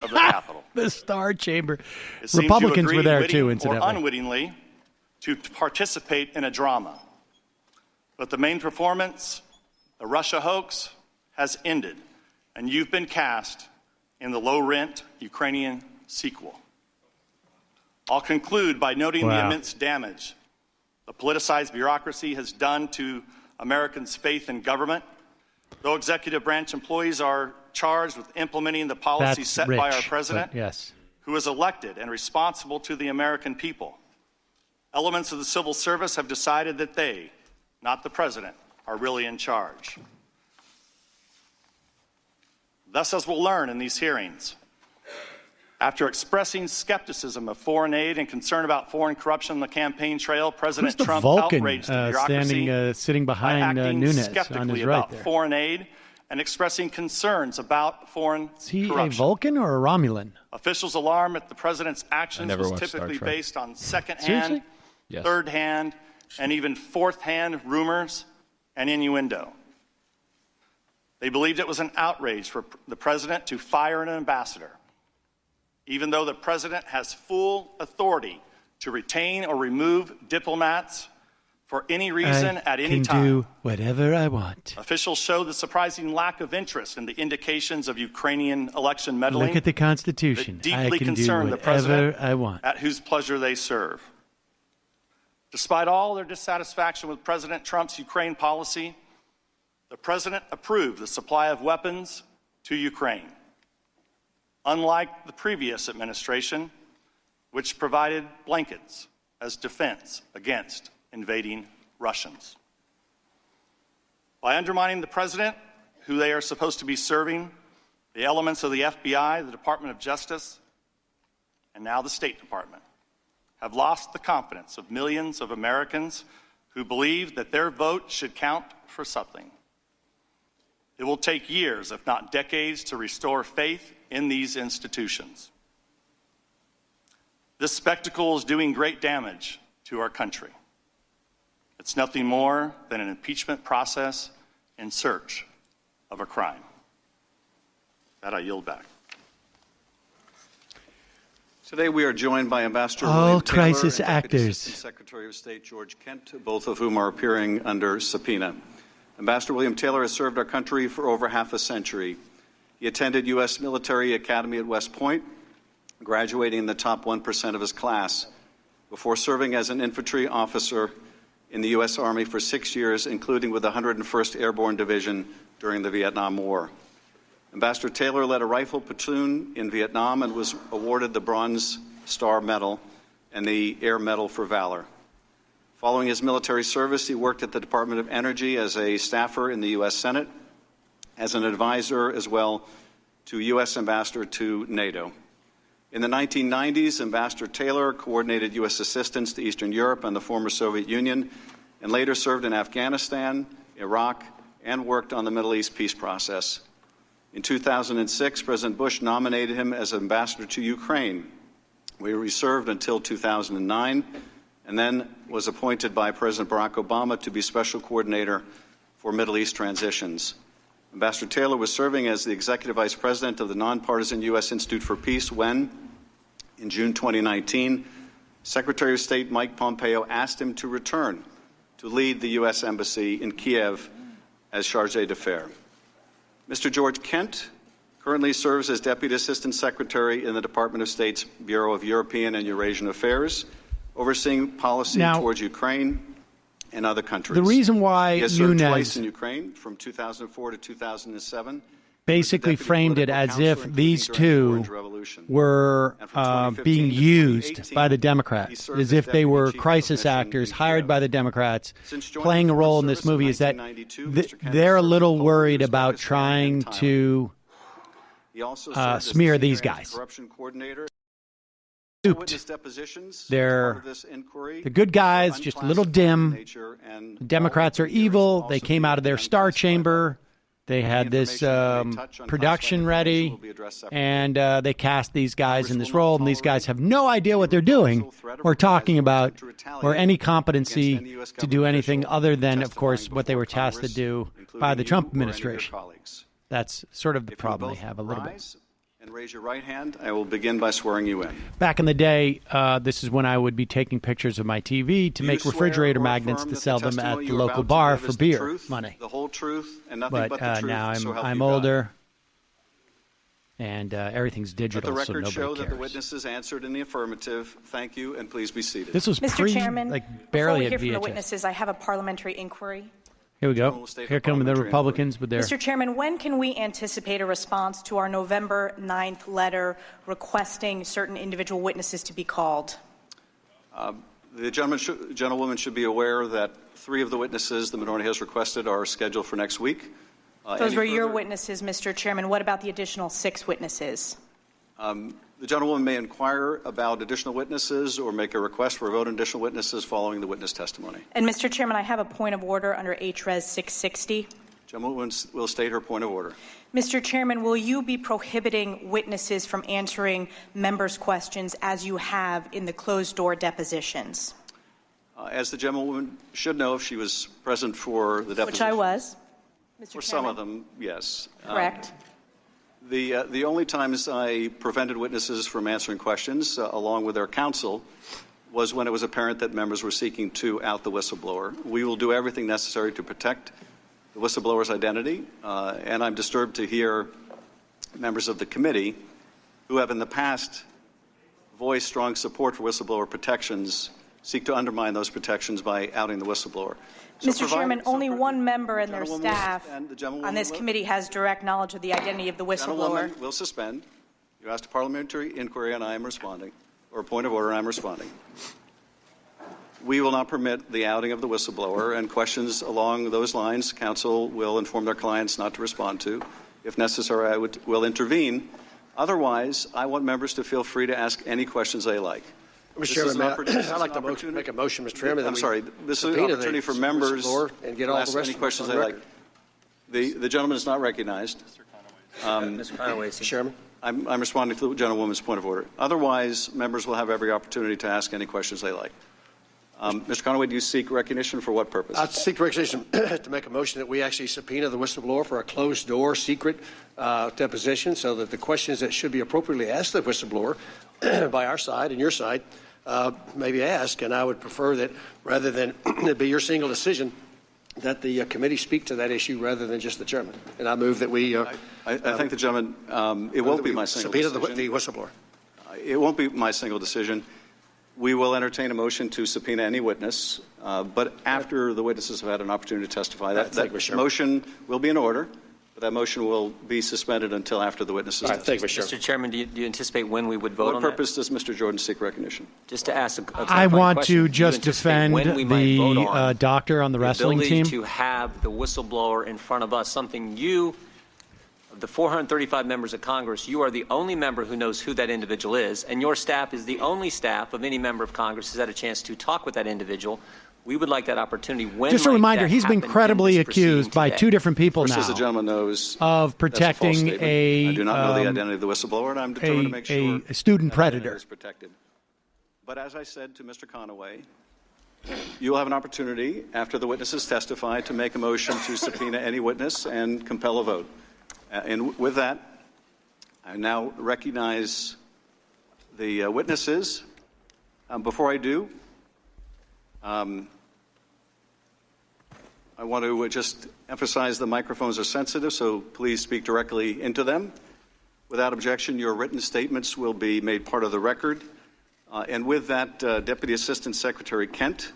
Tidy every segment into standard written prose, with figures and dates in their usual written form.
of the Capitol. The Star Chamber. It seems Republicans you were there agreed, too, witting or incidentally. unwittingly, to participate in a drama. But the main performance, the Russia hoax, has ended, and you've been cast in the low-rent Ukrainian sequel. I'll conclude by noting the immense damage the politicized bureaucracy has done to Americans' faith in government. Though executive branch employees are charged with implementing the policies set by our president, who is elected and responsible to the American people, elements of the civil service have decided that they, not the president, are really in charge. Thus, as we'll learn in these hearings, after expressing skepticism of foreign aid and concern about foreign corruption on the campaign trail, President Trump outraged the bureaucracy sitting behind by acting Nunes skeptically on his right about there. foreign aid and expressing concerns about foreign Is he corruption. a Vulcan or a Romulan? Officials' alarm at the president's actions was typically based on second-hand, third-hand, and even fourth-hand rumors and innuendo. They believed it was an outrage for the president to fire an ambassador, even though the president has full authority to retain or remove diplomats for any reason at any time. I can do whatever I want. Officials show the surprising lack of interest in the indications of Ukrainian election meddling. Look at the Constitution. That deeply concern the president at whose pleasure they serve. Despite all their dissatisfaction with President Trump's Ukraine policy, the president approved the supply of weapons to Ukraine, unlike the previous administration, which provided blankets as defense against invading Russians. By undermining the president, who they are supposed to be serving, the elements of the FBI, the Department of Justice, and now the State Department have lost the confidence of millions of Americans who believe that their vote should count for something. It will take years, if not decades, to restore faith in these institutions. This spectacle is doing great damage to our country. It's nothing more than an impeachment process in search of a crime. That I yield back. Today we are joined by Ambassador William Taylor crisis and Deputy actors. Assistant Secretary of State George Kent, both of whom are appearing under subpoena. Ambassador William Taylor has served our country for over half a century. He attended U.S. Military Academy at West Point, graduating in the top 1% of his class, before serving as an infantry officer in the U.S. Army for 6 years, including with the 101st Airborne Division during the Vietnam War. Ambassador Taylor led a rifle platoon in Vietnam and was awarded the Bronze Star Medal and the Air Medal for Valor. Following his military service, he worked at the Department of Energy as a staffer in the U.S. Senate, as an advisor as well to U.S. Ambassador to NATO. In the 1990s, Ambassador Taylor coordinated U.S. assistance to Eastern Europe and the former Soviet Union, and later served in Afghanistan, Iraq, and worked on the Middle East peace process. In 2006, President Bush nominated him as ambassador to Ukraine, where he served until 2009, and then was appointed by President Barack Obama to be special coordinator for Middle East transitions. Ambassador Taylor was serving as the executive vice president of the nonpartisan U.S. Institute for Peace when, in June 2019, Secretary of State Mike Pompeo asked him to return to lead the U.S. Embassy in Kiev as chargé d'affaires. Mr. George Kent currently serves as Deputy Assistant Secretary in the Department of State's Bureau of European and Eurasian Affairs, overseeing policy towards Ukraine and other countries. The reason why he has served Nunes twice in Ukraine from 2004 to 2007. Basically framed it as if these two were being used by the Democrats, as if they were crisis actors hired by the Democrats, playing a role in this movie, is that they're a little worried about trying to smear these guys. They're the good guys, just a little dim. The Democrats are evil. They came out of their star chamber. They had this production ready, and they cast these guys in this role, and these guys have no idea what they're doing or talking about or any competency to do anything other than, of course, what they were tasked to do by the Trump administration. That's sort of the problem they have a little bit. And raise your right hand. I will begin by swearing you in. Back in the day, this is when I would be taking pictures of my TV to make refrigerator magnets to sell them at the local bar for beer money. The whole truth and nothing but the truth. Now I'm older, and everything's digital, Let the so record nobody show cares. that the witnesses answered in the affirmative. Thank you, and please be seated. This was Mr. Chairman, barely before we at hear from VHS. the witnesses, I have a parliamentary inquiry. Here we go. Here come the Republicans with their... Mr. Chairman, when can we anticipate a response to our November 9th letter requesting certain individual witnesses to be called? The gentlewoman should be aware that 3 of the witnesses the minority has requested are scheduled for next week. Those were your witnesses, Mr. Chairman. What about the additional 6 witnesses? The gentlewoman may inquire about additional witnesses or make a request for a vote on additional witnesses following the witness testimony. And, Mr. Chairman, I have a point of order under H.Res. 660. Gentlewoman will state her point of order. Mr. Chairman, will you be prohibiting witnesses from answering members' questions as you have in the closed-door depositions? As the gentlewoman should know if she was present for the deposition. Which I was, Mr. For Chairman. some of them, yes. Correct. The only times I prevented witnesses from answering questions, along with their counsel, was when it was apparent that members were seeking to out the whistleblower. We will do everything necessary to protect the whistleblower's identity, and I'm disturbed to hear members of the committee who have in the past voiced strong support for whistleblower protections seek to undermine those protections by outing the whistleblower. Mr. Chairman, only one member and their staff on this committee has direct knowledge of the identity of the whistleblower. Gentlewoman will suspend. You asked a parliamentary inquiry, and I am responding, or a point of order, and I'm responding. We will not permit the outing of the whistleblower, and questions along those lines, counsel will inform their clients not to respond to. If necessary, I will intervene. Otherwise, I want members to feel free to ask any questions they like. Mr. Chairman, I'd like to make a motion, Mr. Chairman. I'm sorry. This is an opportunity for members and get to all ask the rest any of questions they like. The gentleman is not recognized. Mr. Conaway, Mr. Chairman. I'm responding to the gentlewoman's point of order. Otherwise, members will have every opportunity to ask any questions they like. Mr. Conaway, do you seek recognition for what purpose? I seek recognition to make a motion that we actually subpoena the whistleblower for a closed-door, secret deposition, so that the questions that should be appropriately asked the whistleblower by our side and your side may be asked. And I would prefer that rather than it be your single decision, that the committee speak to that issue rather than just the chairman. And I move that we. I thank the gentleman. It won't be my single decision. Subpoena the whistleblower. It won't be my single decision. We will entertain a motion to subpoena any witness, but after the witnesses have had an opportunity to testify. That motion will be in order, but that motion will be suspended until after the witnesses testify. Mr. Chairman, do you anticipate when we would vote on that? For what purpose does Mr. Jordan seek recognition? Just to ask I want to just defend the doctor on the wrestling team. To have the whistleblower in front of us, something you, of the 435 members of Congress, you are the only member who knows who that individual is, and your staff is the only staff of any member of Congress who's had a chance to talk with that individual. We would like that opportunity. When just a reminder, he's been credibly accused by 2 different people now as the gentleman knows, of protecting I do not know the identity of the whistleblower, and I'm determined to make sure a student predator is protected. But as I said to Mr. Conaway, you will have an opportunity after the witnesses testify to make a motion to subpoena any witness and compel a vote. And with that, I now recognize the witnesses. Before I do, I want to just emphasize the microphones are sensitive, so please speak directly into them. Without objection, your written statements will be made part of the record. And with that, Deputy Assistant Secretary Kent,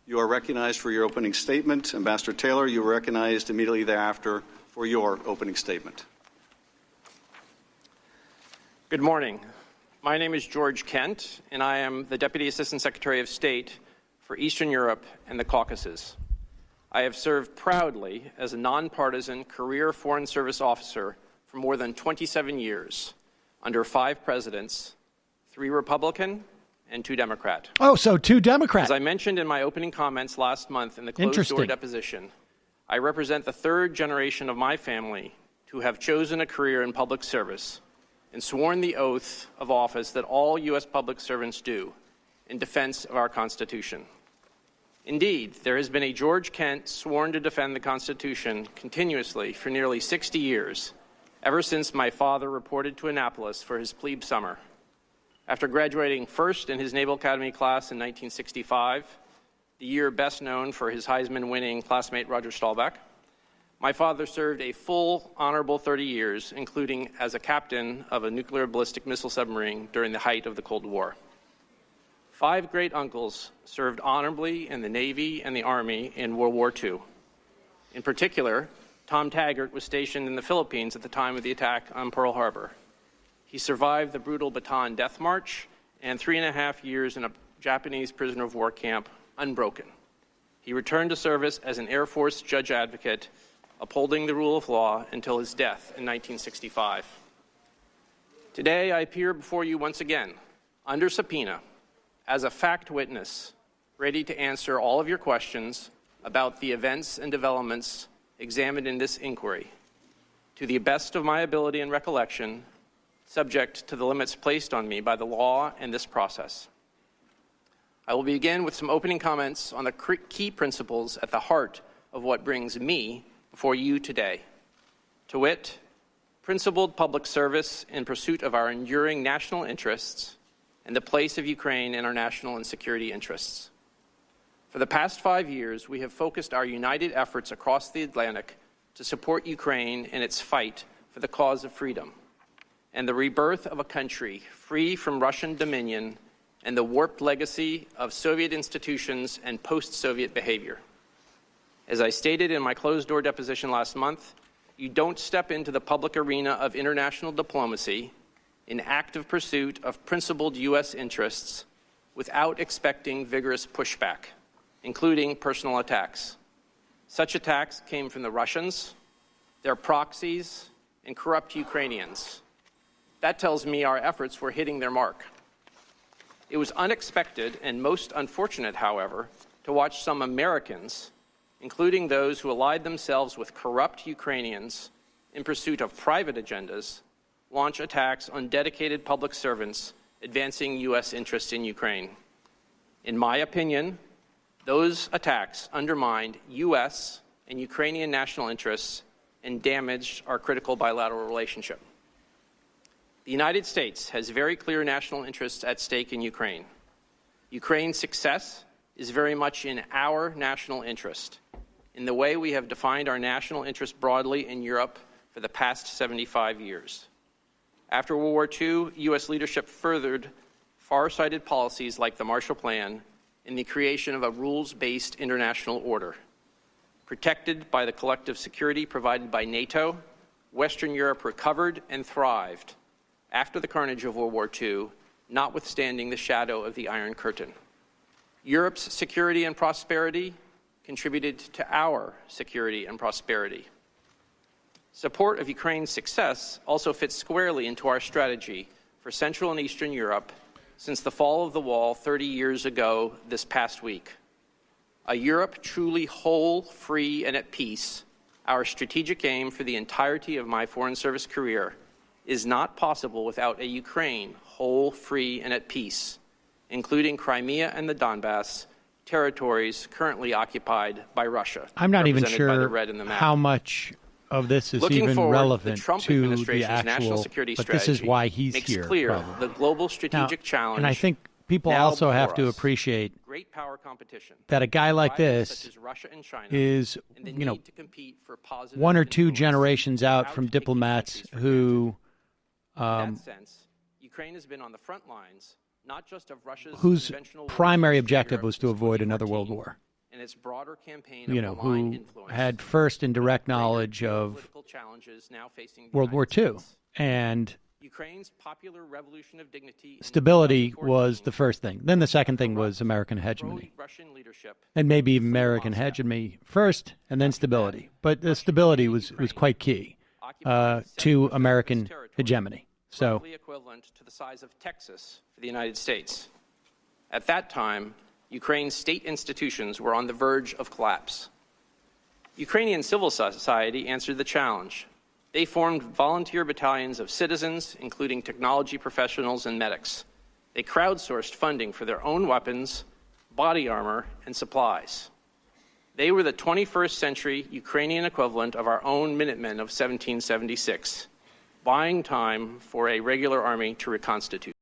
you are recognized for your opening statement. Ambassador Taylor, you are recognized immediately thereafter for your opening statement. Good morning. My name is George Kent, and I am the Deputy Assistant Secretary of State for Eastern Europe and the Caucasus. I have served proudly as a nonpartisan career Foreign Service officer for more than 27 years under 5 presidents, 3 Republican and 2 Democrat. Oh, so 2 Democrats. As I mentioned in my opening comments last month in the closed-door deposition, I represent the 3rd generation of my family to have chosen a career in public service and sworn the oath of office that all U.S. public servants do in defense of our Constitution. Indeed, there has been a George Kent sworn to defend the Constitution continuously for nearly 60 years, ever since my father reported to Annapolis for his plebe summer. After graduating first in his Naval Academy class in 1965, the year best known for his Heisman-winning classmate Roger Staubach, my father served a full, honorable 30 years, including as a captain of a nuclear ballistic missile submarine during the height of the Cold War. 5 great uncles served honorably in the Navy and the Army in World War II. In particular, Tom Taggart was stationed in the Philippines at the time of the attack on Pearl Harbor. He survived the brutal Bataan Death March and 3.5 years in a Japanese prisoner of war camp unbroken. He returned to service as an Air Force judge advocate, upholding the rule of law until his death in 1965. Today, I appear before you once again, under subpoena, as a fact witness, ready to answer all of your questions about the events and developments examined in this inquiry, to the best of my ability and recollection, subject to the limits placed on me by the law and this process. I will begin with some opening comments on the key principles at the heart of what brings me before you today, to wit, principled public service in pursuit of our enduring national interests and the place of Ukraine in our national and security interests. For the past 5 years, we have focused our united efforts across the Atlantic to support Ukraine in its fight for the cause of freedom and the rebirth of a country free from Russian dominion and the warped legacy of Soviet institutions and post-Soviet behavior. As I stated in my closed-door deposition last month, you don't step into the public arena of international diplomacy in active pursuit of principled U.S. interests without expecting vigorous pushback, including personal attacks. Such attacks came from the Russians, their proxies, and corrupt Ukrainians. That tells me our efforts were hitting their mark. It was unexpected and most unfortunate, however, to watch some Americans, including those who allied themselves with corrupt Ukrainians in pursuit of private agendas, launch attacks on dedicated public servants advancing U.S. interests in Ukraine. In my opinion, those attacks undermined U.S. and Ukrainian national interests and damaged our critical bilateral relationship. The United States has very clear national interests at stake in Ukraine. Ukraine's success is very much in our national interest, in the way we have defined our national interest broadly in Europe for the past 75 years. After World War II, U.S. leadership furthered far-sighted policies like the Marshall Plan in the creation of a rules-based international order. Protected by the collective security provided by NATO, Western Europe recovered and thrived after the carnage of World War II, notwithstanding the shadow of the Iron Curtain. Europe's security and prosperity contributed to our security and prosperity. Support of Ukraine's success also fits squarely into our strategy for Central and Eastern Europe since the fall of the wall 30 years ago this past week. A Europe truly whole, free, and at peace, our strategic aim for the entirety of my Foreign Service career, is not possible without a Ukraine whole, free, and at peace, including Crimea and the Donbass, territories currently occupied by Russia. I'm not even sure how much of this is even relevant to the actual national security but strategy. This is why he's makes here. Clear probably. the global strategic challenge. And I think people also have to appreciate great power competition that a guy like this is, you know, 1 or 2 generations out from diplomats who, in that sense, Ukraine has been on the front lines, not just of Russia's whose primary objective was to avoid another world war. And its broader campaign you know, who had first and direct knowledge of World War II. And Ukraine's popular revolution of dignity stability was the first thing. Then the second thing was American hegemony. And maybe American hegemony first, and then stability. But the stability was quite key to American hegemony. So, equivalent to the size of Texas for the United States. At that time, Ukraine's state institutions were on the verge of collapse. Ukrainian civil society answered the challenge. They formed volunteer battalions of citizens, including technology professionals and medics. They crowdsourced funding for their own weapons, body armor, and supplies. They were the 21st century Ukrainian equivalent of our own Minutemen of 1776. buying time for a regular army to reconstitute.